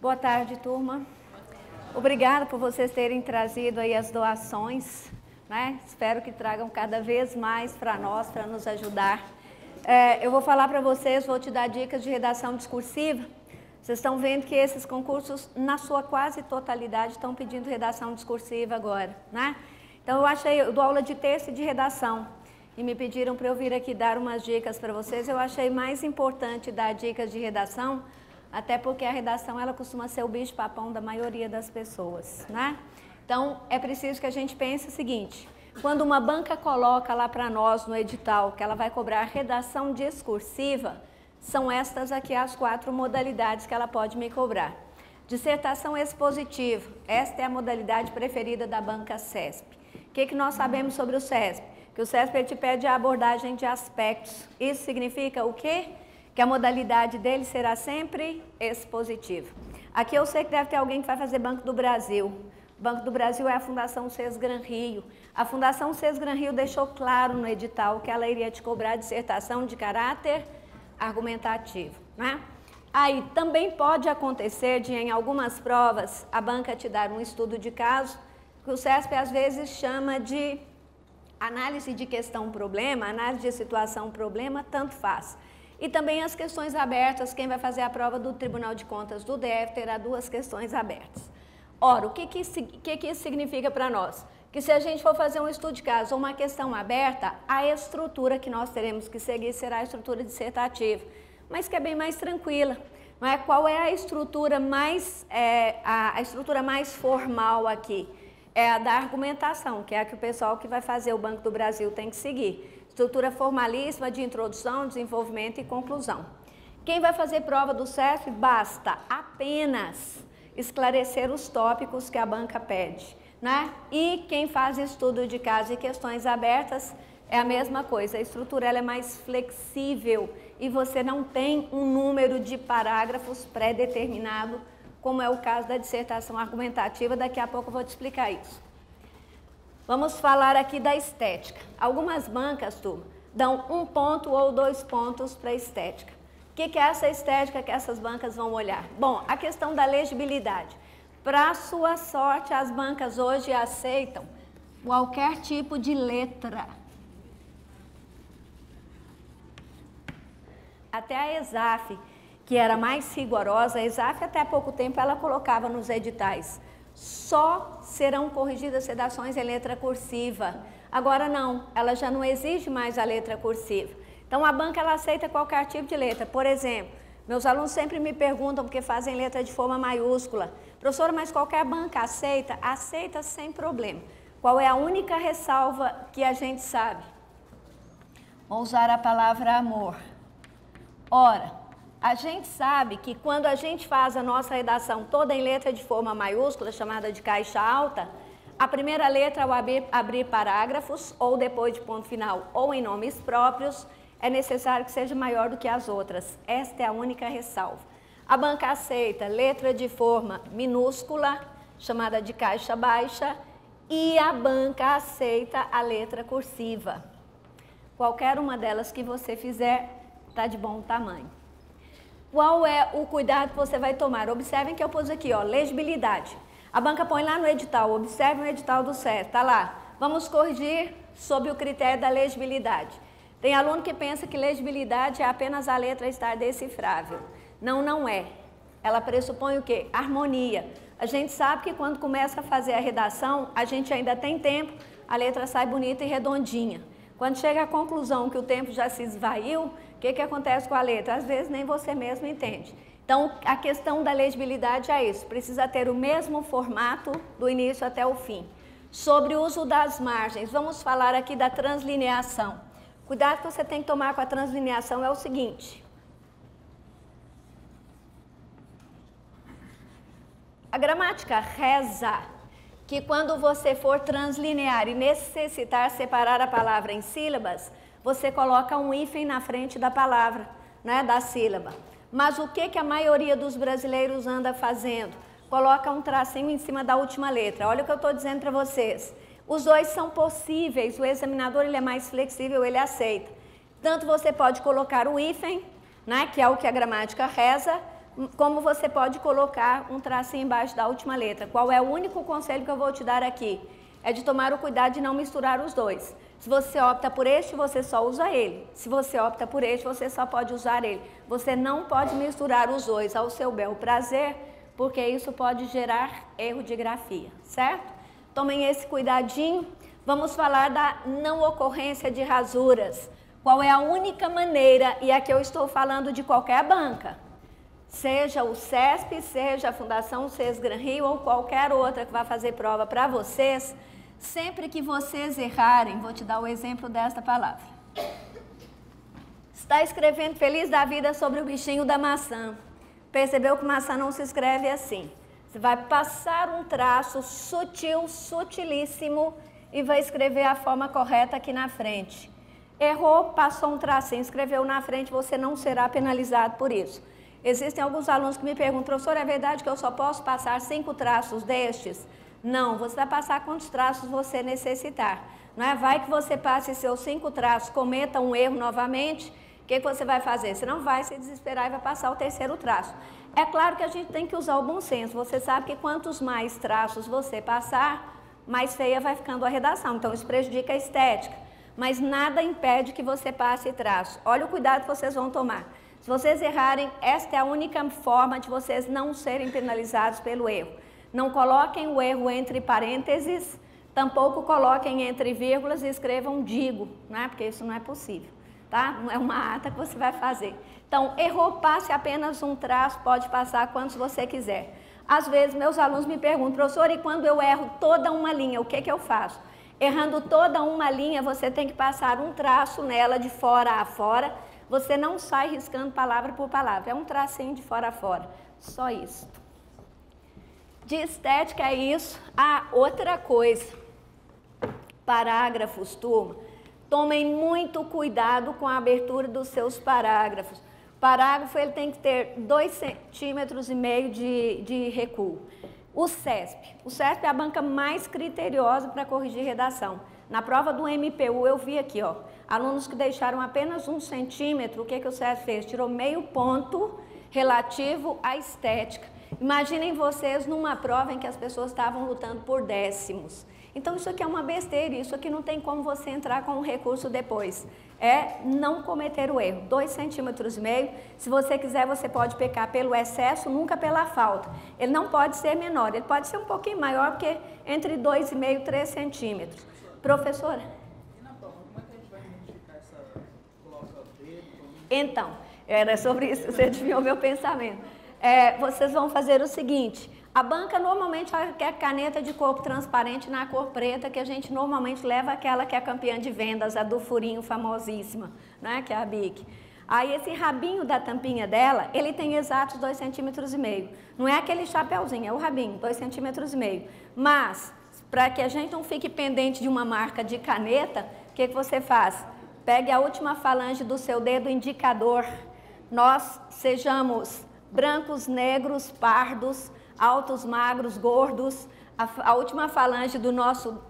Boa tarde, turma. Obrigada por vocês terem trazido aí as doações, né? Espero que tragam cada vez mais para nós, para nos ajudar. Eu vou falar para vocês, vou te dar dicas de redação discursiva. Vocês estão vendo que esses concursos, na sua quase totalidade, estão pedindo redação discursiva agora, né? Então, eu dou aula de texto e de redação. E me pediram para eu vir aqui dar umas dicas para vocês. Eu achei mais importante dar dicas de redação, até porque a redação ela costuma ser o bicho-papão da maioria das pessoas, né? Então, é preciso que a gente pense o seguinte: quando uma banca coloca lá para nós no edital que ela vai cobrar redação discursiva, são estas aqui as 4 modalidades que ela pode me cobrar. Dissertação expositiva, esta é a modalidade preferida da banca CESP. O que nós sabemos sobre o CESP? Que o CESP ele te pede a abordagem de aspectos. Isso significa o quê? Que a modalidade dele será sempre expositiva. Aqui eu sei que deve ter alguém que vai fazer Banco do Brasil. O Banco do Brasil é a Fundação Sesgran Rio. A Fundação Sesgran Rio deixou claro no edital que ela iria te cobrar dissertação de caráter argumentativo, né? Aí também pode acontecer de, em algumas provas, a banca te dar um estudo de caso, que o CESP às vezes chama de análise de questão-problema, análise de situação-problema, tanto faz. E também as questões abertas, quem vai fazer a prova do Tribunal de Contas do DF terá 2 questões abertas. Ora, o que isso significa para nós? Que se a gente for fazer um estudo de caso ou uma questão aberta, a estrutura que nós teremos que seguir será a estrutura dissertativa, mas que é bem mais tranquila. Não é? Qual é a estrutura mais formal aqui? É a da argumentação, que é a que o pessoal que vai fazer o Banco do Brasil tem que seguir. Estrutura formalíssima de introdução, desenvolvimento e conclusão. Quem vai fazer prova do CESP, basta apenas esclarecer os tópicos que a banca pede, né? E quem faz estudo de caso e questões abertas é a mesma coisa. A estrutura ela é mais flexível e você não tem um número de parágrafos pré-determinado, como é o caso da dissertação argumentativa. Daqui a pouco eu vou te explicar isso. Vamos falar aqui da estética. Algumas bancas, turma, dão 1 ponto ou 2 pontos para a estética. O que é essa estética que essas bancas vão olhar? Bom, a questão da legibilidade. Para sua sorte, as bancas hoje aceitam qualquer tipo de letra. Até a ESAF, que era mais rigorosa, a ESAF até há pouco tempo ela colocava nos editais: só serão corrigidas redações em letra cursiva. Agora não, ela já não exige mais a letra cursiva. Então a banca ela aceita qualquer tipo de letra. Por exemplo, meus alunos sempre me perguntam porque fazem letra de forma maiúscula: professora, mas qualquer banca aceita? Aceita sem problema. Qual é a única ressalva que a gente sabe? Vou usar a palavra amor. Ora, a gente sabe que quando a gente faz a nossa redação toda em letra de forma maiúscula, chamada de caixa alta, a primeira letra ao abrir parágrafos, ou depois de ponto final, ou em nomes próprios, é necessário que seja maior do que as outras. Esta é a única ressalva. A banca aceita letra de forma minúscula, chamada de caixa baixa, e a banca aceita a letra cursiva. Qualquer uma delas que você fizer, está de bom tamanho. Qual é o cuidado que você vai tomar? Observem que eu pus aqui, ó, legibilidade. A banca põe lá no edital, observe o edital do CESP, está lá. Vamos corrigir sob o critério da legibilidade. Tem aluno que pensa que legibilidade é apenas a letra estar decifrável. Não, não é. Ela pressupõe o quê? Harmonia. A gente sabe que quando começa a fazer a redação, a gente ainda tem tempo, a letra sai bonita e redondinha. Quando chega à conclusão que o tempo já se esvaiu, o que acontece com a letra? Às vezes nem você mesmo entende. Então, a questão da legibilidade é isso, precisa ter o mesmo formato do início até o fim. Sobre o uso das margens, vamos falar aqui da translineação. Cuidado que você tem que tomar com a translineação é o seguinte: a gramática reza que quando você for translinear e necessitar separar a palavra em sílabas, você coloca um hífen na frente da palavra, né, da sílaba. Mas o que a maioria dos brasileiros anda fazendo? Coloca um tracinho em cima da última letra. Olha o que eu estou dizendo para vocês. Os dois são possíveis, o examinador ele é mais flexível, ele aceita. Tanto você pode colocar o hífen, né, que é o que a gramática reza, como você pode colocar um tracinho embaixo da última letra. Qual é o único conselho que eu vou te dar aqui? É de tomar o cuidado de não misturar os dois. Se você opta por este, você só usa ele. Se você opta por este, você só pode usar ele. Você não pode misturar os dois ao seu bel prazer, porque isso pode gerar erro de grafia, certo? Tomem esse cuidadinho. Vamos falar da não ocorrência de rasuras. Qual é a única maneira, e aqui eu estou falando de qualquer banca, seja o CESP, seja a Fundação Sesgran Rio ou qualquer outra que vai fazer prova para vocês, sempre que vocês errarem, vou te dar o exemplo desta palavra. Está escrevendo feliz da vida sobre o bichinho da maçã. Percebeu que maçã não se escreve assim. Você vai passar um traço sutil, sutilíssimo e vai escrever a forma correta aqui na frente. Errou, passou um tracinho, escreveu na frente, você não será penalizado por isso. Existem alguns alunos que me perguntam, professor, é verdade que eu só posso passar 5 traços destes? Não, você vai passar quantos traços você necessitar. Não é? Vai que você passe seus 5 traços, cometa um erro novamente, o que você vai fazer? Você não vai se desesperar e vai passar o 3º traço. É claro que a gente tem que usar o bom senso. Você sabe que quantos mais traços você passar, mais feia vai ficando a redação. Então, isso prejudica a estética. Mas nada impede que você passe traço. Olha o cuidado que vocês vão tomar. Se vocês errarem, esta é a única forma de vocês não serem penalizados pelo erro. Não coloquem o erro entre parênteses, tampouco coloquem entre vírgulas e escrevam digo, né? Porque isso não é possível, tá? Não é uma ata que você vai fazer. Então, errou, passe apenas um traço, pode passar quantos você quiser. Às vezes, meus alunos me perguntam, professor, e quando eu erro toda uma linha, o que eu faço? Errando toda uma linha, você tem que passar um traço nela de fora a fora. Você não sai riscando palavra por palavra, é um tracinho de fora a fora. Só isso. De estética é isso. Ah, outra coisa. Parágrafos, turma. Tomem muito cuidado com a abertura dos seus parágrafos. O parágrafo ele tem que ter 2,5 centímetros de recuo. O CESP é a banca mais criteriosa para corrigir redação. Na prova do MPU eu vi aqui, ó, alunos que deixaram apenas 1 centímetro, o que o CESP fez? Tirou meio ponto relativo à estética. Imaginem vocês numa prova em que as pessoas estavam lutando por décimos. Então isso aqui é uma besteira, isso aqui não tem como você entrar com um recurso depois. É não cometer o erro. 2,5 centímetros. Se você quiser, você pode pecar pelo excesso, nunca pela falta. Ele não pode ser menor, ele pode ser um pouquinho maior, porque entre 2,5 e 3 centímetros. Professora? E na prova, como é que a gente vai identificar essa coloca dedo? Então, era sobre isso, você adivinhou meu pensamento. Vocês vão fazer o seguinte, a banca normalmente quer caneta de corpo transparente na cor preta, que a gente normalmente leva aquela que é a campeã de vendas, a do furinho famosíssima, né, que é a Bic. Aí esse rabinho da tampinha dela, ele tem exatos 2,5 centímetros. Não é aquele chapéuzinho, é o rabinho, 2,5 centímetros. Mas, para que a gente não fique pendente de uma marca de caneta, o que você faz? Pegue a última falange do seu dedo indicador. Nós sejamos brancos, negros, pardos, altos, magros, gordos. A última falange do nosso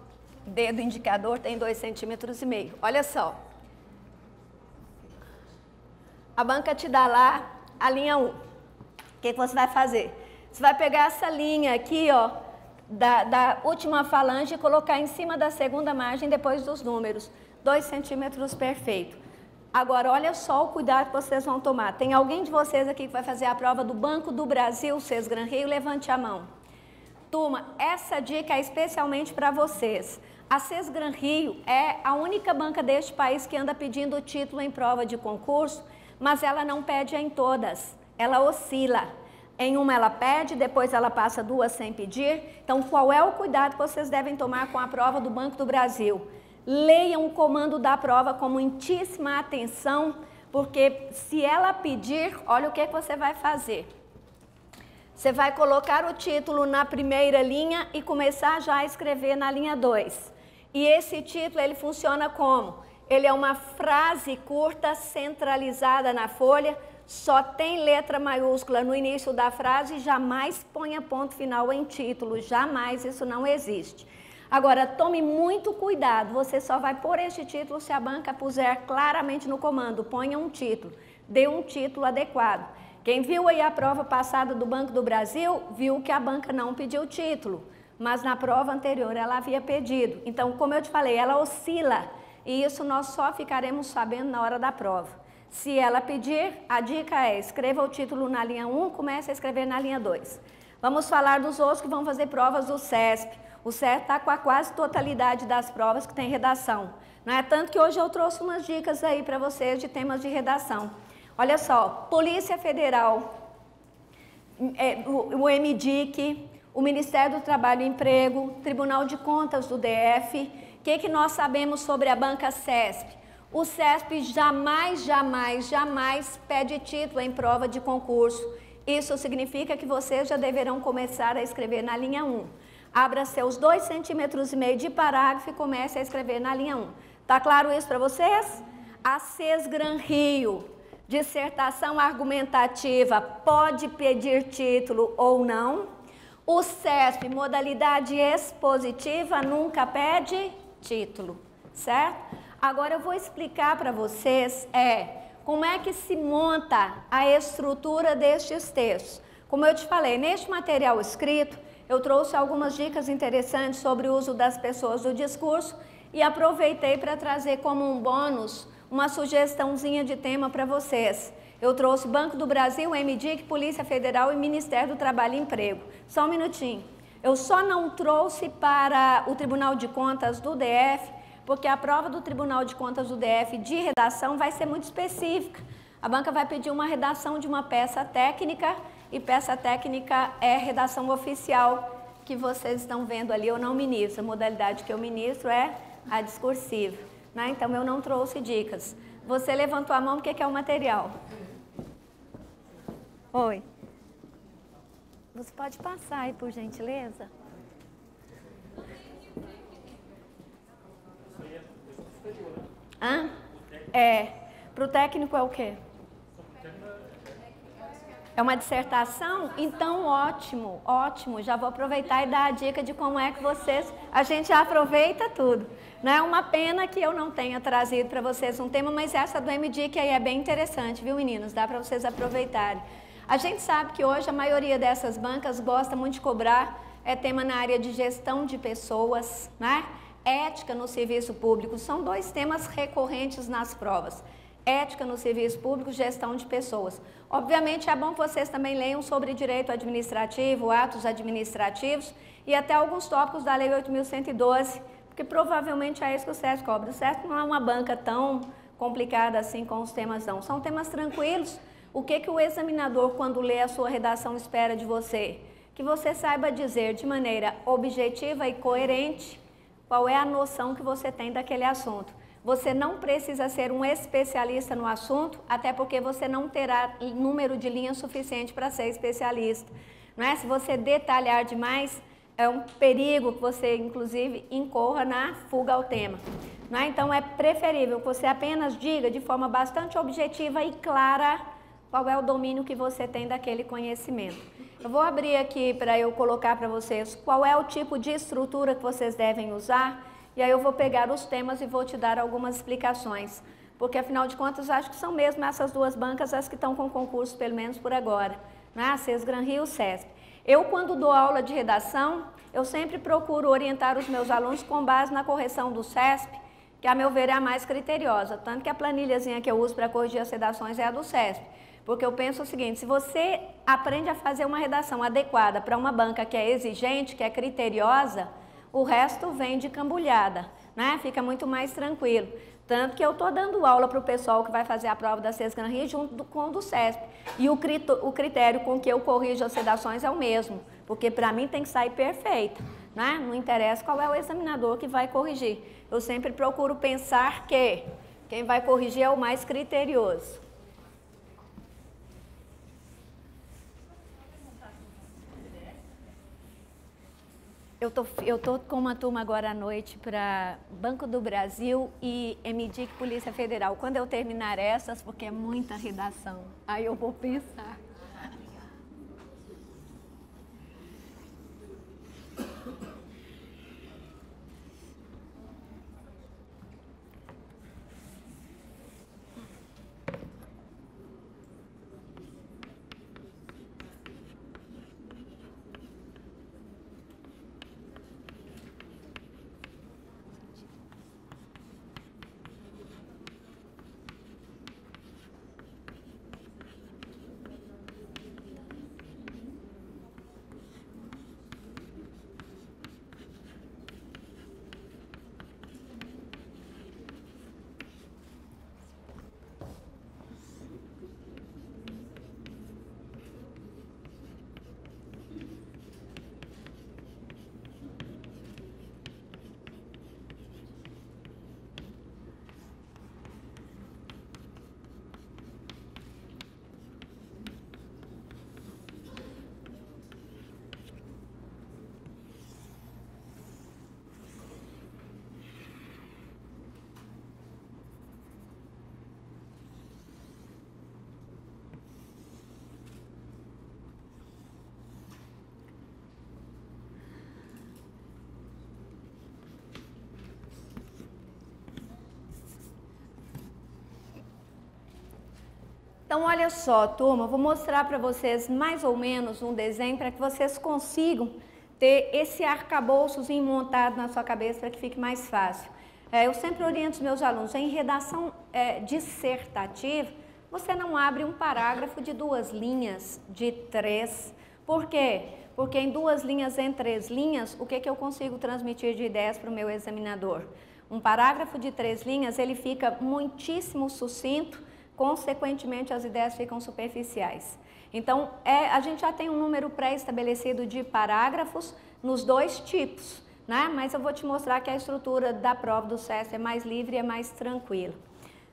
dedo indicador tem 2,5 centímetros. Olha só. A banca te dá lá a linha 1. O que você vai fazer? Você vai pegar essa linha aqui, ó, da última falange e colocar em cima da segunda margem depois dos números. 2 centímetros perfeito. Agora, olha só o cuidado que vocês vão tomar. Tem alguém de vocês aqui que vai fazer a prova do Banco do Brasil, Sesgran Rio? Levante a mão. Turma, essa dica é especialmente para vocês. A Sesgran Rio é a única banca deste país que anda pedindo o título em prova de concurso, mas ela não pede em todas. Ela oscila. Em uma ela pede, depois ela passa 2 sem pedir. Então, qual é o cuidado que vocês devem tomar com a prova do Banco do Brasil? Leiam o comando da prova com muitíssima atenção, porque se ela pedir, olha o que você vai fazer. Você vai colocar o título na primeira linha e começar já a escrever na linha 2. E esse título, ele funciona como? Ele é uma frase curta, centralizada na folha, só tem letra maiúscula no início da frase e jamais ponha ponto final em título, jamais, isso não existe. Agora, tome muito cuidado, você só vai pôr este título se a banca puser claramente no comando, ponha um título, dê um título adequado. Quem viu aí a prova passada do Banco do Brasil, viu que a banca não pediu título, mas na prova anterior ela havia pedido. Então, como eu te falei, ela oscila e isso nós só ficaremos sabendo na hora da prova. Se ela pedir, a dica é, escreva o título na linha 1, comece a escrever na linha 2. Vamos falar dos outros que vão fazer provas do CESP. O CESP está com a quase totalidade das provas que tem redação. Não é tanto que hoje eu trouxe umas dicas aí para vocês de temas de redação. Olha só, Polícia Federal, o MDIC, o Ministério do Trabalho e Emprego, Tribunal de Contas do DF. O que nós sabemos sobre a banca CESP? O CESP jamais pede título em prova de concurso. Isso significa que vocês já deverão começar a escrever na linha 1. Abra seus 2,5 centímetros de parágrafo e comece a escrever na linha 1. Tá claro isso para vocês? A Sesgran Rio, dissertação argumentativa, pode pedir título ou não. O CESP, modalidade expositiva, nunca pede título, certo? Agora eu vou explicar para vocês como é que se monta a estrutura destes textos. Como eu te falei, neste material escrito, eu trouxe algumas dicas interessantes sobre o uso das pessoas do discurso e aproveitei para trazer como um bônus uma sugestãozinha de tema para vocês. Eu trouxe Banco do Brasil, MDIC, Polícia Federal e Ministério do Trabalho e Emprego. Só um minutinho. Eu só não trouxe para o Tribunal de Contas do DF, porque a prova do Tribunal de Contas do DF de redação vai ser muito específica. A banca vai pedir uma redação de uma peça técnica, e peça técnica é redação oficial, que vocês estão vendo ali, eu não ministro. A modalidade que eu ministro é a discursiva, né? Então, eu não trouxe dicas. Você levantou a mão, o que é o material? Oi. Você pode passar aí, por gentileza? Hã? Para o técnico é o quê? É uma dissertação? Então, ótimo, ótimo. Já vou aproveitar e dar a dica de como é que vocês... A gente já aproveita tudo. Não é uma pena que eu não tenha trazido para vocês um tema, mas essa do MDIC aí é bem interessante, viu, meninos? Dá para vocês aproveitarem. A gente sabe que hoje a maioria dessas bancas gosta muito de cobrar tema na área de gestão de pessoas, né? Ética no serviço público, são 2 temas recorrentes nas provas. Ética no serviço público, gestão de pessoas. Obviamente é bom que vocês também leiam sobre direito administrativo, atos administrativos e até alguns tópicos da Lei 8.112, porque provavelmente é isso que o SESC cobra. O SESC não é uma banca tão complicada assim com os temas não, são temas tranquilos. O que o examinador, quando lê a sua redação, espera de você? Que você saiba dizer de maneira objetiva e coerente qual é a noção que você tem daquele assunto. Você não precisa ser um especialista no assunto, até porque você não terá número de linhas suficiente para ser especialista. Não é? Se você detalhar demais, é um perigo que você, inclusive, incorra na fuga ao tema. Não é? Então, é preferível que você apenas diga de forma bastante objetiva e clara qual é o domínio que você tem daquele conhecimento. Eu vou abrir aqui para eu colocar para vocês qual é o tipo de estrutura que vocês devem usar, e aí eu vou pegar os temas e vou te dar algumas explicações, porque afinal de contas acho que são mesmo essas 2 bancas as que estão com concurso, pelo menos por agora, né? A Sesgran Rio e o CESP. Eu, quando dou aula de redação, eu sempre procuro orientar os meus alunos com base na correção do CESP, que a meu ver é a mais criteriosa, tanto que a planilhazinha que eu uso para corrigir as redações é a do CESP. Porque eu penso o seguinte, se você aprende a fazer uma redação adequada para uma banca que é exigente, que é criteriosa, o resto vem de cambulhada, né? Fica muito mais tranquilo. Tanto que eu estou dando aula para o pessoal que vai fazer a prova da Sesgran Rio junto com o do CESP. E o critério com que eu corrijo as redações é o mesmo, porque para mim tem que sair perfeito, né? Não interessa qual é o examinador que vai corrigir. Eu sempre procuro pensar que quem vai corrigir é o mais criterioso. Eu tô com uma turma agora à noite para Banco do Brasil e MDIC Polícia Federal. Quando eu terminar essas, porque é muita redação, aí eu vou pensar. Então, olha só, turma, vou mostrar para vocês mais ou menos um desenho para que vocês consigam ter esse arcabouçozinho montado na sua cabeça para que fique mais fácil. Eu sempre oriento os meus alunos, em redação dissertativa, você não abre um parágrafo de 2 linhas, de 3. Por quê? Porque em 2 linhas, em 3 linhas, o que eu consigo transmitir de ideias para o meu examinador? Um parágrafo de 3 linhas, ele fica muitíssimo sucinto, consequentemente as ideias ficam superficiais. Então, a gente já tem um número pré-estabelecido de parágrafos nos 2 tipos, né? Mas eu vou te mostrar que a estrutura da prova do CESP é mais livre e é mais tranquila.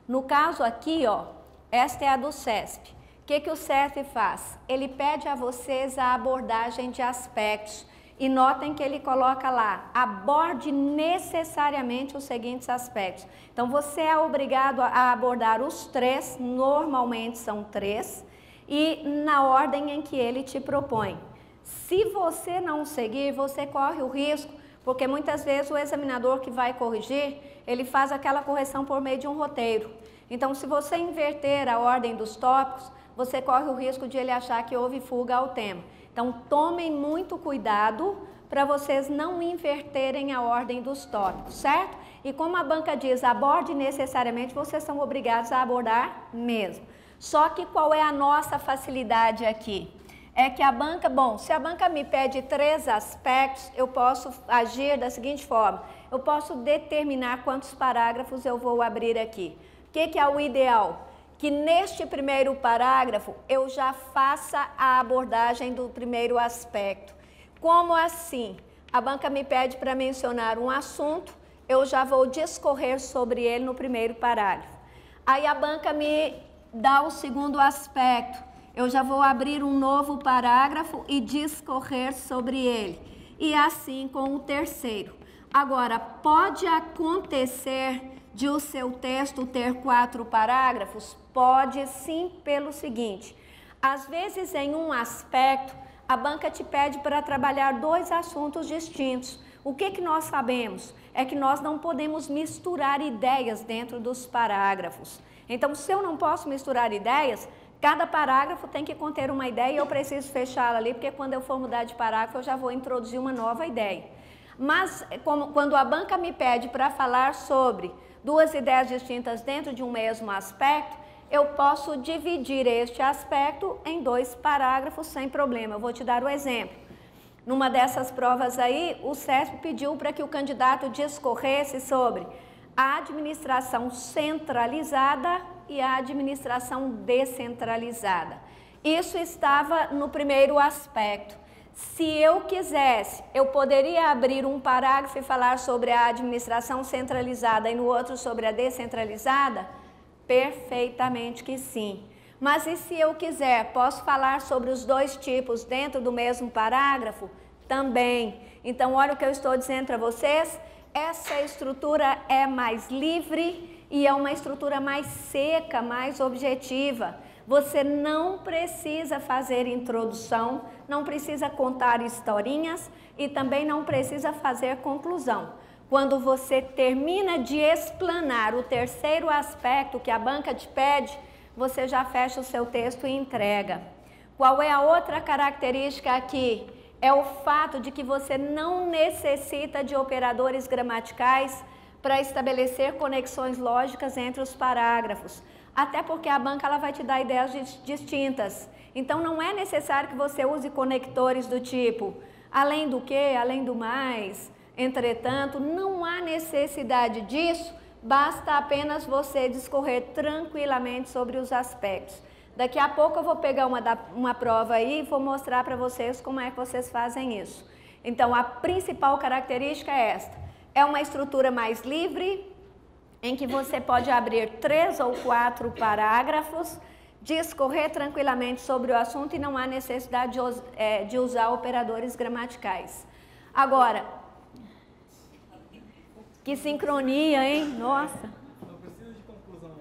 No caso aqui, ó, esta é a do CESP. O que o CESP faz? Ele pede a vocês a abordagem de aspectos. E notem que ele coloca lá, aborde necessariamente os seguintes aspectos. Então, você é obrigado a abordar os 3, normalmente são 3, e na ordem em que ele te propõe. Se você não seguir, você corre o risco, porque muitas vezes o examinador que vai corrigir, ele faz aquela correção por meio de um roteiro. Então, se você inverter a ordem dos tópicos, você corre o risco de ele achar que houve fuga ao tema. Então, tomem muito cuidado para vocês não inverterem a ordem dos tópicos, certo? E como a banca diz, aborde necessariamente, vocês são obrigados a abordar mesmo. Só que qual é a nossa facilidade aqui? É que a banca, bom, se a banca me pede 3 aspectos, eu posso agir da seguinte forma. Eu posso determinar quantos parágrafos eu vou abrir aqui. O que é o ideal? Que neste primeiro parágrafo eu já faça a abordagem do primeiro aspecto. Como assim? A banca me pede para mencionar um assunto, eu já vou discorrer sobre ele no primeiro parágrafo. Aí a banca me dá o segundo aspecto, eu já vou abrir um novo parágrafo e discorrer sobre ele. E assim com o terceiro. Agora, pode acontecer de o seu texto ter 4 parágrafos? Pode sim, pelo seguinte, às vezes em um aspecto, a banca te pede para trabalhar 2 assuntos distintos. O que nós sabemos? É que nós não podemos misturar ideias dentro dos parágrafos. Então, se eu não posso misturar ideias, cada parágrafo tem que conter uma ideia e eu preciso fechá-la ali, porque quando eu for mudar de parágrafo, eu já vou introduzir uma nova ideia. Mas, quando a banca me pede para falar sobre 2 ideias distintas dentro de um mesmo aspecto, eu posso dividir este aspecto em 2 parágrafos sem problema. Eu vou te dar o exemplo. Numa dessas provas aí, o CESP pediu para que o candidato discorresse sobre a administração centralizada e a administração descentralizada. Isso estava no primeiro aspecto. Se eu quisesse, eu poderia abrir um parágrafo e falar sobre a administração centralizada e no outro sobre a descentralizada? Perfeitamente que sim. Mas e se eu quiser, posso falar sobre os 2 tipos dentro do mesmo parágrafo? Também. Então, olha o que eu estou dizendo para vocês. Essa estrutura é mais livre e é uma estrutura mais seca, mais objetiva. Você não precisa fazer introdução, não precisa contar historinhas e também não precisa fazer conclusão. Quando você termina de explanar o terceiro aspecto que a banca te pede, você já fecha o seu texto e entrega. Qual é a outra característica aqui? É o fato de que você não necessita de operadores gramaticais para estabelecer conexões lógicas entre os parágrafos. Até porque a banca ela vai te dar ideias distintas. Então, não é necessário que você use conectores do tipo além do que, além do mais, entretanto, não há necessidade disso, basta apenas você discorrer tranquilamente sobre os aspectos. Daqui a pouco eu vou pegar uma prova aí e vou mostrar para vocês como é que vocês fazem isso. Então, a principal característica é esta. É uma estrutura mais livre, em que você pode abrir 3 ou 4 parágrafos, discorrer tranquilamente sobre o assunto e não há necessidade de usar operadores gramaticais. Agora, que sincronia, hein? Nossa! Não precisa de conclusão.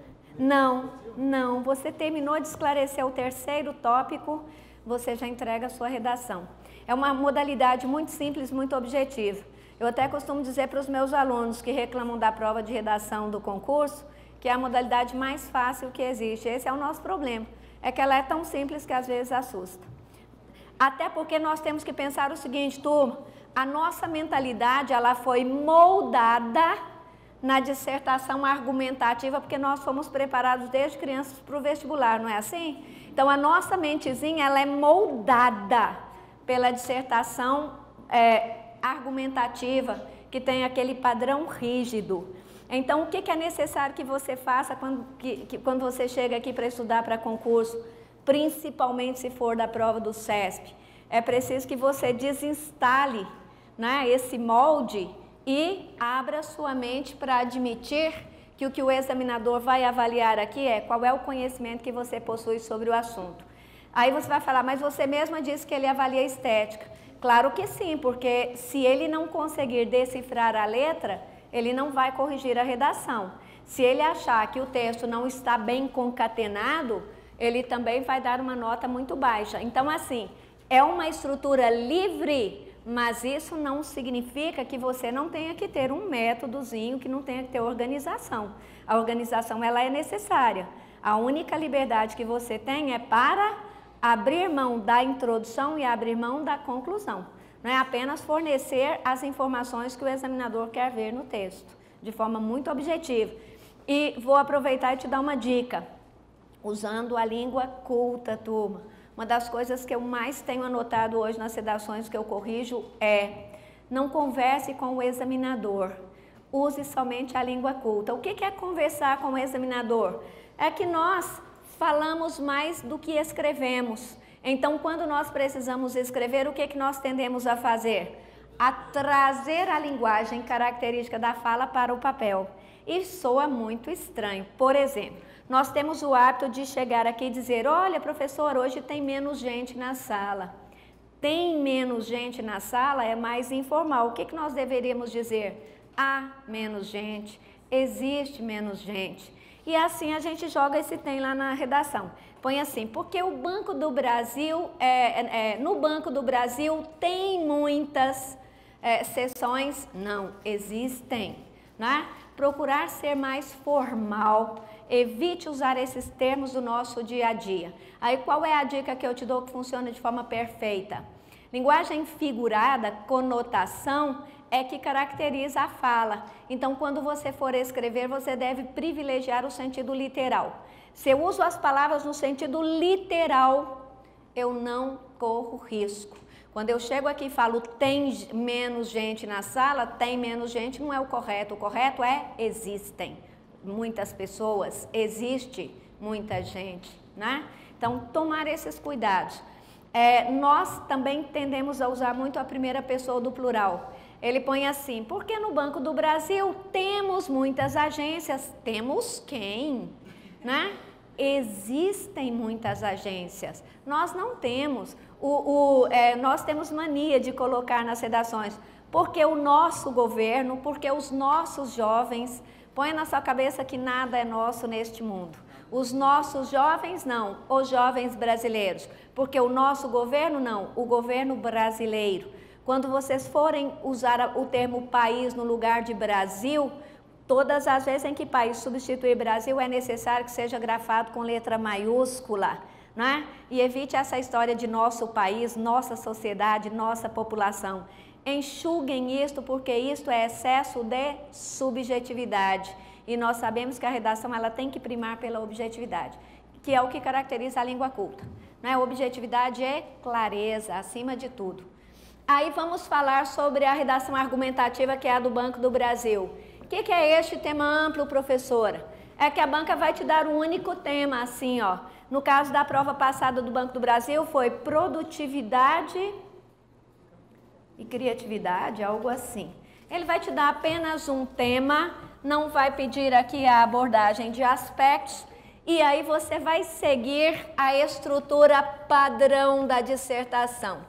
Não. Você terminou de esclarecer o terceiro tópico, você já entrega a sua redação. É uma modalidade muito simples, muito objetiva. Eu até costumo dizer para os meus alunos que reclamam da prova de redação do concurso, que é a modalidade mais fácil que existe. Esse é o nosso problema. é que ela é tão simples que às vezes assusta. Até porque nós temos que pensar o seguinte, turma, a nossa mentalidade ela foi moldada na dissertação argumentativa, porque nós fomos preparados desde crianças para o vestibular, não é assim? Então a nossa mentezinha ela é moldada pela dissertação argumentativa, que tem aquele padrão rígido. Então, o que é necessário que você faça quando você chega aqui para estudar para concurso, principalmente se for da prova do CESP? É preciso que você desinstale, né, esse molde e abra sua mente para admitir que o que o examinador vai avaliar aqui é qual é o conhecimento que você possui sobre o assunto. Aí você vai falar, mas você mesma disse que ele avalia estética. Claro que sim, porque se ele não conseguir decifrar a letra, ele não vai corrigir a redação. Se ele achar que o texto não está bem concatenado, ele também vai dar uma nota muito baixa. Então, assim, é uma estrutura livre, mas isso não significa que você não tenha que ter um métodozinho, que não tenha que ter organização. A organização, ela é necessária. A única liberdade que você tem é para abrir mão da introdução e abrir mão da conclusão. Não é apenas fornecer as informações que o examinador quer ver no texto, de forma muito objetiva. E vou aproveitar e te dar uma dica, usando a língua culta, turma. Uma das coisas que eu mais tenho anotado hoje nas redações que eu corrijo é: não converse com o examinador, use somente a língua culta. O que é conversar com o examinador? É que nós falamos mais do que escrevemos. Então, quando nós precisamos escrever, o que nós tendemos a fazer? A trazer a linguagem característica da fala para o papel. E soa muito estranho. Por exemplo, nós temos o hábito de chegar aqui e dizer: olha, professor, hoje tem menos gente na sala. Tem menos gente na sala é mais informal. O que nós deveríamos dizer? Há menos gente, existe menos gente. E assim a gente joga esse tem lá na redação. Põe assim, porque o Banco do Brasil, no Banco do Brasil tem muitas sessões? Não, existem, né? Procurar ser mais formal, evite usar esses termos do nosso dia a dia. Aí qual é a dica que eu te dou que funciona de forma perfeita? Linguagem figurada, conotação, é que caracteriza a fala. Então, quando você for escrever, você deve privilegiar o sentido literal. Se eu uso as palavras no sentido literal, eu não corro risco. Quando eu chego aqui e falo tem menos gente na sala, tem menos gente não é o correto é existem muitas pessoas, existe muita gente, né? Então, tomar esses cuidados. Nós também tendemos a usar muito a primeira pessoa do plural. Ele põe assim, porque no Banco do Brasil temos muitas agências. Temos quem? Né? Existem muitas agências. Nós não temos. Nós temos mania de colocar nas redações, porque o nosso governo, porque os nossos jovens. Põe na sua cabeça que nada é nosso neste mundo. Os nossos jovens não, os jovens brasileiros. Porque o nosso governo não, o governo brasileiro. Quando vocês forem usar o termo país no lugar de Brasil, todas as vezes em que país substituir Brasil é necessário que seja grafado com letra maiúscula, né? E evite essa história de nosso país, nossa sociedade, nossa população. Enxuguem isto, porque isto é excesso de subjetividade. E nós sabemos que a redação ela tem que primar pela objetividade, que é o que caracteriza a língua culta, né? Objetividade é clareza, acima de tudo. Aí vamos falar sobre a redação argumentativa, que é a do Banco do Brasil. O que é este tema amplo, professora? É que a banca vai te dar um único tema, assim, ó. No caso da prova passada do Banco do Brasil, foi produtividade e criatividade, algo assim. Ele vai te dar apenas um tema, não vai pedir aqui a abordagem de aspectos, e aí você vai seguir a estrutura padrão da dissertação.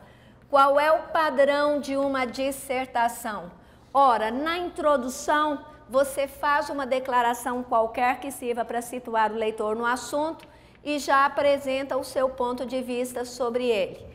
Qual é o padrão de uma dissertação? Ora, na introdução, você faz uma declaração qualquer que sirva para situar o leitor no assunto e já apresenta o seu ponto de vista sobre ele.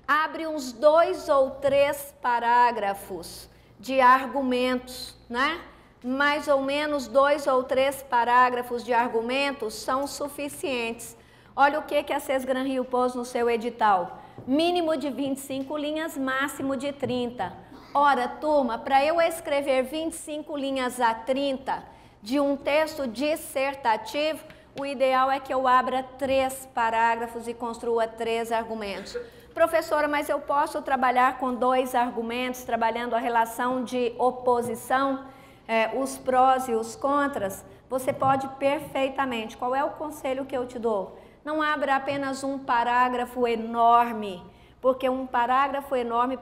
Abre uns 2 ou 3 parágrafos de argumentos, né? Mais ou menos 2 ou 3 parágrafos de argumentos são suficientes. Olha o que a Sesgran Rio pôs no seu edital. Mínimo de 25 linhas, máximo de 30. Ora, turma, para eu escrever 25 linhas a 30 de um texto dissertativo, o ideal é que eu abra 3 parágrafos e construa 3 argumentos. Professora, mas eu posso trabalhar com 2 argumentos, trabalhando a relação de oposição, os prós e os contras? Você pode perfeitamente. Qual é o conselho que eu te dou? Não abra apenas um parágrafo enorme, porque um parágrafo enorme,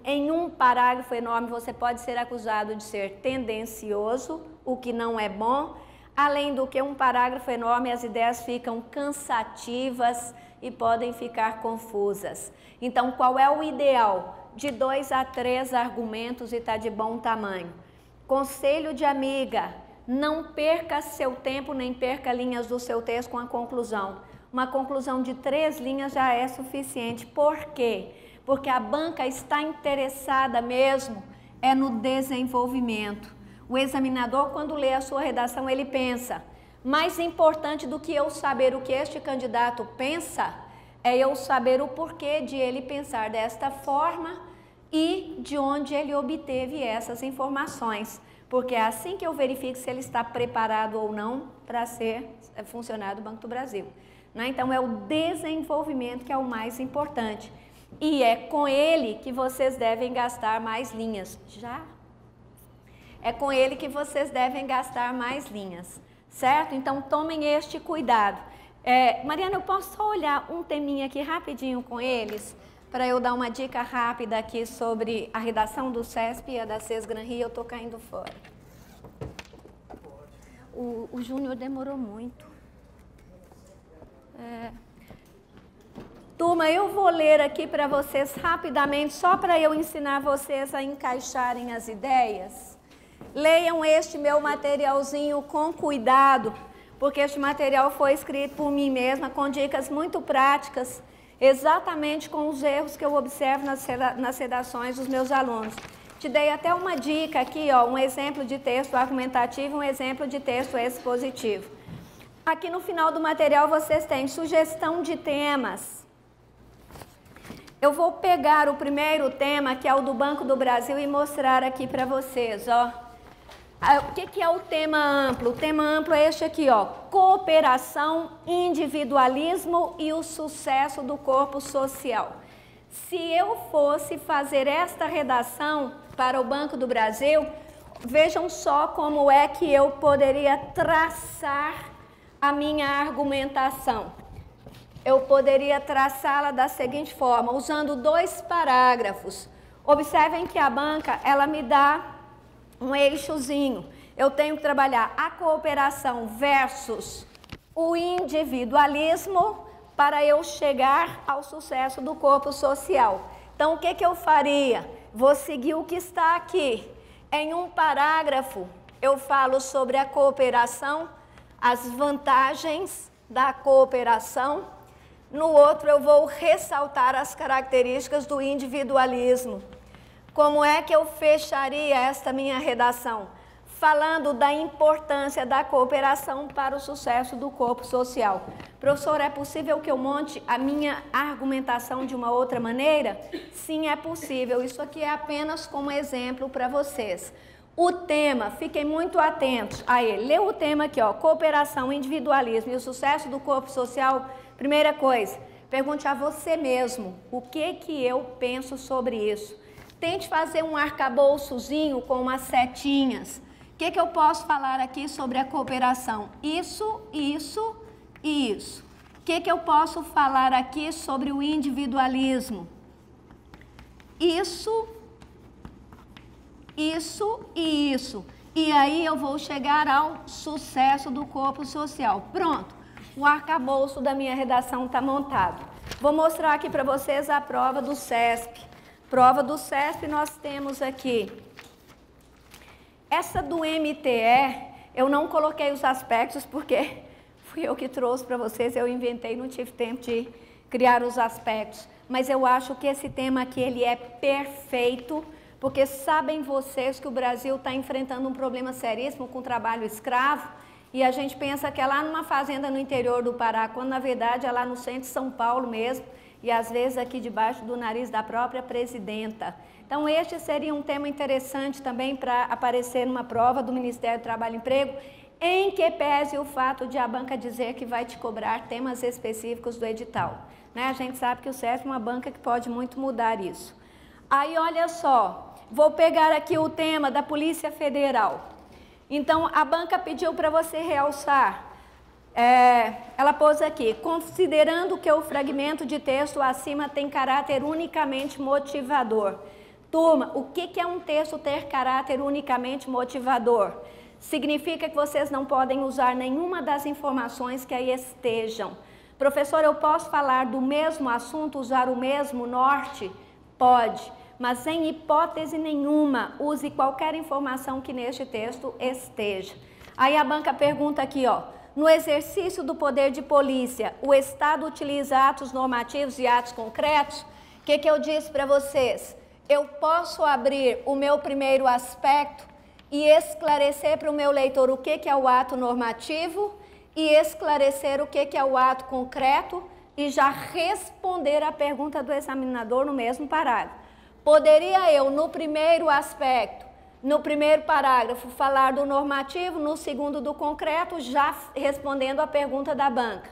em um parágrafo enorme você pode ser acusado de ser tendencioso, o que não é bom. Além do que um parágrafo enorme, as ideias ficam cansativas e podem ficar confusas. Então, qual é o ideal? De 2 a 3 argumentos e está de bom tamanho. Conselho de amiga, não perca seu tempo nem perca linhas do seu texto com a conclusão. Uma conclusão de 3 linhas já é suficiente. Por quê? Porque a banca está interessada mesmo no desenvolvimento. O examinador, quando lê a sua redação, ele pensa, mais importante do que eu saber o que este candidato pensa, é eu saber o porquê de ele pensar desta forma e de onde ele obteve essas informações. Porque é assim que eu verifico se ele está preparado ou não para ser funcionário do Banco do Brasil. Então, é o desenvolvimento que é o mais importante. E é com ele que vocês devem gastar mais linhas. É com ele que vocês devem gastar mais linhas, certo? Então, tomem este cuidado. Mariana, eu posso só olhar um teminha aqui rapidinho com eles, para eu dar uma dica rápida aqui sobre a redação do CESP e a da Sesgran Rio, eu estou caindo fora. O Júnior demorou muito. Turma, eu vou ler aqui para vocês rapidamente, só para eu ensinar vocês a encaixarem as ideias. Leiam este meu materialzinho com cuidado, porque este material foi escrito por mim mesma, com dicas muito práticas, exatamente com os erros que eu observo nas redações dos meus alunos. Te dei até uma dica aqui, ó, um exemplo de texto argumentativo, um exemplo de texto expositivo. Aqui no final do material vocês têm sugestão de temas. Eu vou pegar o primeiro tema, que é o do Banco do Brasil, e mostrar aqui para vocês, ó. O que é o tema amplo? O tema amplo é este aqui, ó, cooperação, individualismo e o sucesso do corpo social. Se eu fosse fazer esta redação para o Banco do Brasil, vejam só como é que eu poderia traçar a minha argumentação. Eu poderia traçá-la da seguinte forma, usando 2 parágrafos. Observem que a banca, ela me dá um eixozinho. Eu tenho que trabalhar a cooperação versus o individualismo para eu chegar ao sucesso do corpo social. Então, o que eu faria? Vou seguir o que está aqui. Em um parágrafo, eu falo sobre a cooperação, as vantagens da cooperação. No outro, eu vou ressaltar as características do individualismo. Como é que eu fecharia esta minha redação? Falando da importância da cooperação para o sucesso do corpo social. Professor, é possível que eu monte a minha argumentação de uma outra maneira? Sim, é possível. Isso aqui é apenas como exemplo para vocês. O tema, fiquem muito atentos a ele. Lê o tema aqui, ó, cooperação, individualismo e o sucesso do corpo social. Primeira coisa, pergunte a você mesmo, o que eu penso sobre isso? Tente fazer um arcabouçozinho com umas setinhas. O que eu posso falar aqui sobre a cooperação? Isso, isso e isso. O que eu posso falar aqui sobre o individualismo? Isso, isso e isso. E aí eu vou chegar ao sucesso do corpo social. Pronto, o arcabouço da minha redação está montado. Vou mostrar aqui para vocês a prova do CESP. Prova do CESP nós temos aqui. Essa do MTE, eu não coloquei os aspectos porque fui eu que trouxe para vocês, eu inventei, não tive tempo de criar os aspectos. Mas eu acho que esse tema aqui, ele é perfeito, porque sabem vocês que o Brasil está enfrentando um problema seríssimo com o trabalho escravo, E a gente pensa que é lá numa fazenda no interior do Pará, quando na verdade é lá no centro de São Paulo mesmo, e às vezes aqui debaixo do nariz da própria presidenta. Então este seria um tema interessante também para aparecer numa prova do Ministério do Trabalho e Emprego, em que pese o fato de a banca dizer que vai te cobrar temas específicos do edital. Né? A gente sabe que o SESP é uma banca que pode muito mudar isso. Aí olha só, vou pegar aqui o tema da Polícia Federal. Então a banca pediu para você realçar, ela pôs aqui, considerando que o fragmento de texto acima tem caráter unicamente motivador. Turma, o que é um texto ter caráter unicamente motivador? Significa que vocês não podem usar nenhuma das informações que aí estejam. Professor, eu posso falar do mesmo assunto, usar o mesmo norte? Pode, mas em hipótese nenhuma use qualquer informação que neste texto esteja. Aí a banca pergunta aqui, ó, no exercício do poder de polícia, o Estado utiliza atos normativos e atos concretos? O que eu disse para vocês? Eu posso abrir o meu primeiro aspecto e esclarecer para o meu leitor o que é o ato normativo e esclarecer o que é o ato concreto e já responder a pergunta do examinador no mesmo parágrafo. Poderia eu, no primeiro aspecto, no primeiro parágrafo, falar do normativo, no segundo do concreto, já respondendo a pergunta da banca.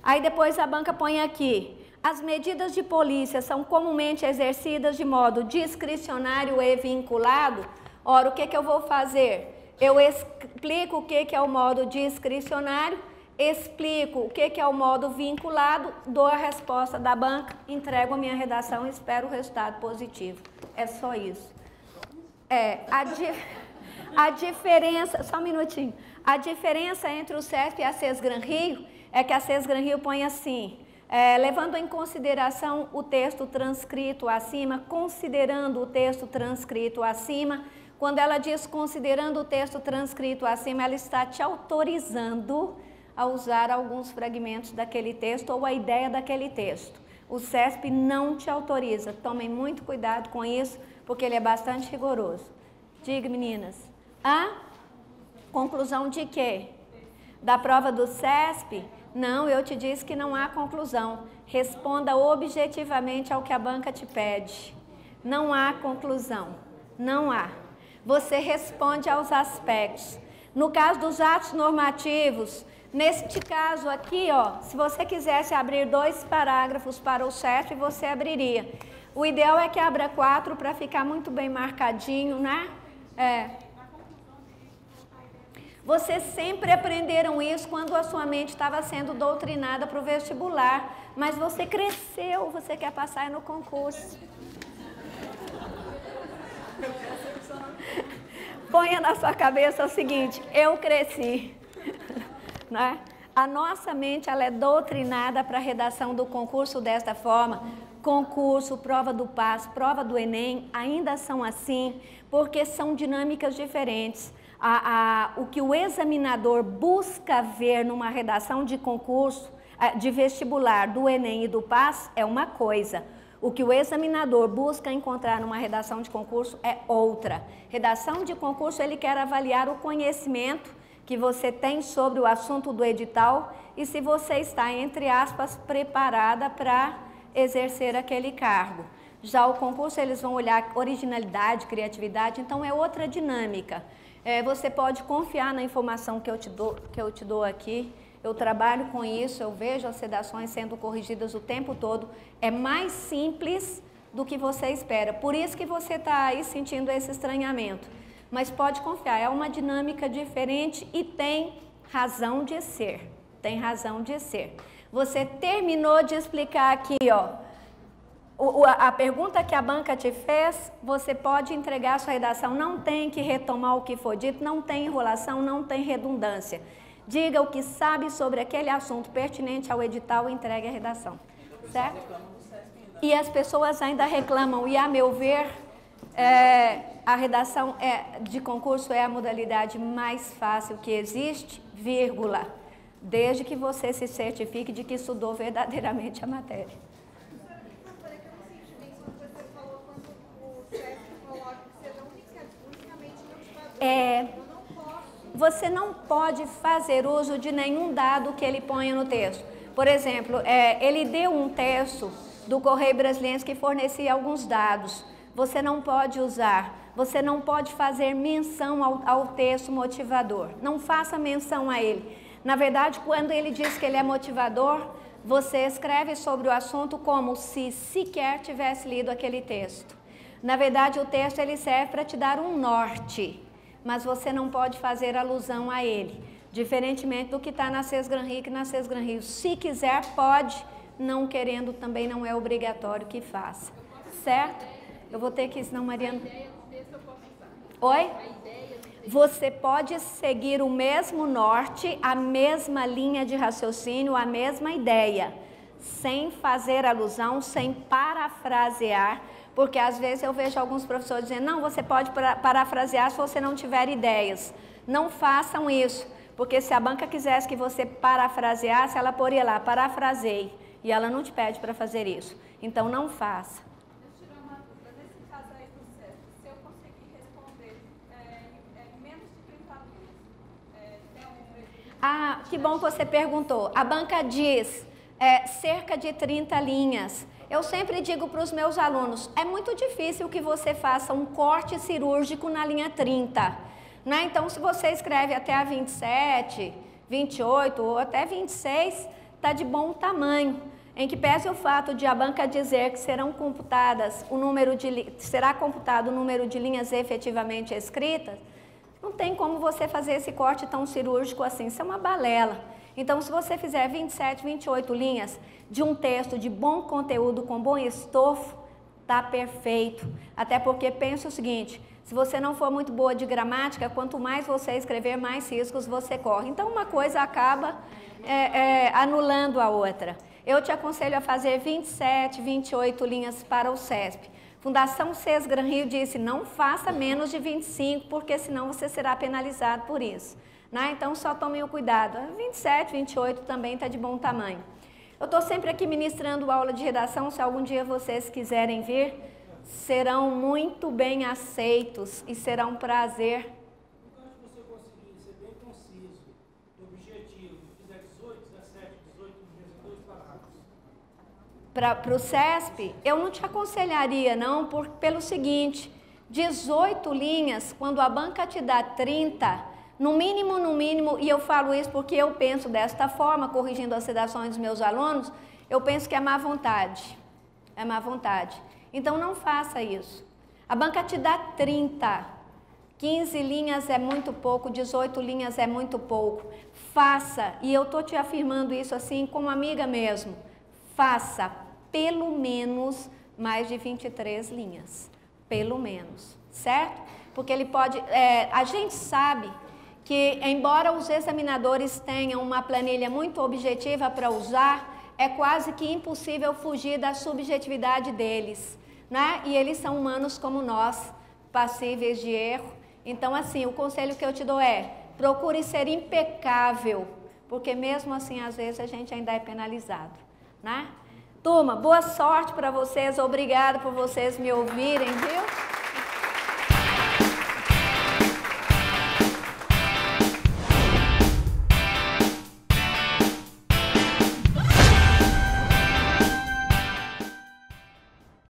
Aí depois a banca põe aqui, as medidas de polícia são comumente exercidas de modo discricionário e vinculado. Ora, o que eu vou fazer? Eu explico o que é o modo discricionário, explico o que é o modo vinculado, dou a resposta da banca, entrego a minha redação e espero o resultado positivo. É só isso. A diferença, só um minutinho, a diferença entre o SESP e a SESGRAN Rio é que a SESGRAN Rio põe assim, levando em consideração o texto transcrito acima, considerando o texto transcrito acima. Quando ela diz considerando o texto transcrito acima, ela está te autorizando a usar alguns fragmentos daquele texto ou a ideia daquele texto. O SESP não te autoriza. Tomem muito cuidado com isso, porque ele é bastante rigoroso. Diga, meninas. Conclusão de quê? Da prova do SESP? Não, eu te disse que não há conclusão. Responda objetivamente ao que a banca te pede. Não há conclusão. Não há. Você responde aos aspectos. No caso dos atos normativos, neste caso aqui, ó, se você quisesse abrir 2 parágrafos para o SESP, você abriria. O ideal é que abra 4 para ficar muito bem marcadinho, né? Vocês sempre aprenderam isso quando a sua mente estava sendo doutrinada para o vestibular, mas você cresceu, você quer passar no concurso. Ponha na sua cabeça o seguinte, eu cresci. Né? A nossa mente ela é doutrinada para a redação do concurso desta forma. Concurso, prova do PAS, prova do Enem, ainda são assim, porque são dinâmicas diferentes. O que o examinador busca ver numa redação de concurso, de vestibular, do Enem e do PAS é uma coisa. O que o examinador busca encontrar numa redação de concurso é outra. Redação de concurso, ele quer avaliar o conhecimento que você tem sobre o assunto do edital e se você está, entre aspas, preparada para exercer aquele cargo. Já o concurso, eles vão olhar originalidade, criatividade, então é outra dinâmica. Você pode confiar na informação que eu te dou aqui. Eu trabalho com isso, eu vejo as redações sendo corrigidas o tempo todo. É mais simples do que você espera. Por isso que você está aí sentindo esse estranhamento. Mas pode confiar, é uma dinâmica diferente e tem razão de ser. Tem razão de ser. Você terminou de explicar aqui, ó. A pergunta que a banca te fez, você pode entregar a sua redação. Não tem que retomar o que foi dito, não tem enrolação, não tem redundância. Diga o que sabe sobre aquele assunto pertinente ao edital e entregue a redação. Certo? E as pessoas ainda reclamam, e a meu ver, a redação de concurso é a modalidade mais fácil que existe, vírgula, desde que você se certifique de que estudou verdadeiramente a matéria. você não pode fazer uso de nenhum dado que ele ponha no texto. Por exemplo, ele deu um texto do Correio Brasiliense que fornecia alguns dados. Você não pode usar, você não pode fazer menção ao texto motivador. Não faça menção a ele. Na verdade, quando ele diz que ele é motivador, você escreve sobre o assunto como se sequer tivesse lido aquele texto. Na verdade, o texto ele serve para te dar um norte, mas você não pode fazer alusão a ele. Diferentemente do que está na Sesgran Rio, que na Sesgran Rio, se quiser, pode, não querendo também não é obrigatório que faça. Certo? Eu vou ter que, senão Mariana... Oi? Você pode seguir o mesmo norte, a mesma linha de raciocínio, a mesma ideia, sem fazer alusão, sem parafrasear, porque às vezes eu vejo alguns professores dizendo, não, você pode parafrasear se você não tiver ideias. Não façam isso, porque se a banca quisesse que você parafraseasse, ela poria lá, parafraseie, e ela não te pede para fazer isso. Então não faça. Ah, que bom que você perguntou. A banca diz cerca de 30 linhas. Eu sempre digo para os meus alunos, é muito difícil que você faça um corte cirúrgico na linha 30. Né? Então, se você escreve até a 27, 28 ou até 26, está de bom tamanho. Em que pese o fato de a banca dizer que serão computadas será computado o número de linhas efetivamente escritas, não tem como você fazer esse corte tão cirúrgico assim, isso é uma balela. Então, se você fizer 27, 28 linhas de um texto de bom conteúdo, com bom estofo, tá perfeito. Até porque pensa o seguinte, se você não for muito boa de gramática, quanto mais você escrever, mais riscos você corre. Então, uma coisa acaba anulando a outra. Eu te aconselho a fazer 27, 28 linhas para o CESP. Fundação Sesgran Rio disse, não faça menos de 25, porque senão você será penalizado por isso. Né? Então, só tomem o cuidado. 27, 28 também está de bom tamanho. Eu estou sempre aqui ministrando aula de redação, se algum dia vocês quiserem vir, serão muito bem aceitos e será um prazer. Então, se você conseguir ser bem conciso, objetivo, fizer 18, 17, 18 linhas em 2 parágrafos. Para o CESP, eu não te aconselharia não, pelo seguinte, 18 linhas, quando a banca te dá 30, no mínimo, e eu falo isso porque eu penso desta forma, corrigindo as redações dos meus alunos, eu penso que é má vontade, Então não faça isso. A banca te dá 30, 15 linhas é muito pouco, 18 linhas é muito pouco. Faça, e eu estou te afirmando isso assim como amiga mesmo, faça pelo menos mais de 23 linhas, pelo menos, certo? Porque ele pode, a gente sabe que embora os examinadores tenham uma planilha muito objetiva para usar, é quase que impossível fugir da subjetividade deles, né? E eles são humanos como nós, passíveis de erro. Então, assim, o conselho que eu te dou procure ser impecável, porque mesmo assim, às vezes, a gente ainda é penalizado, né? Turma, boa sorte para vocês, obrigado por vocês me ouvirem, viu?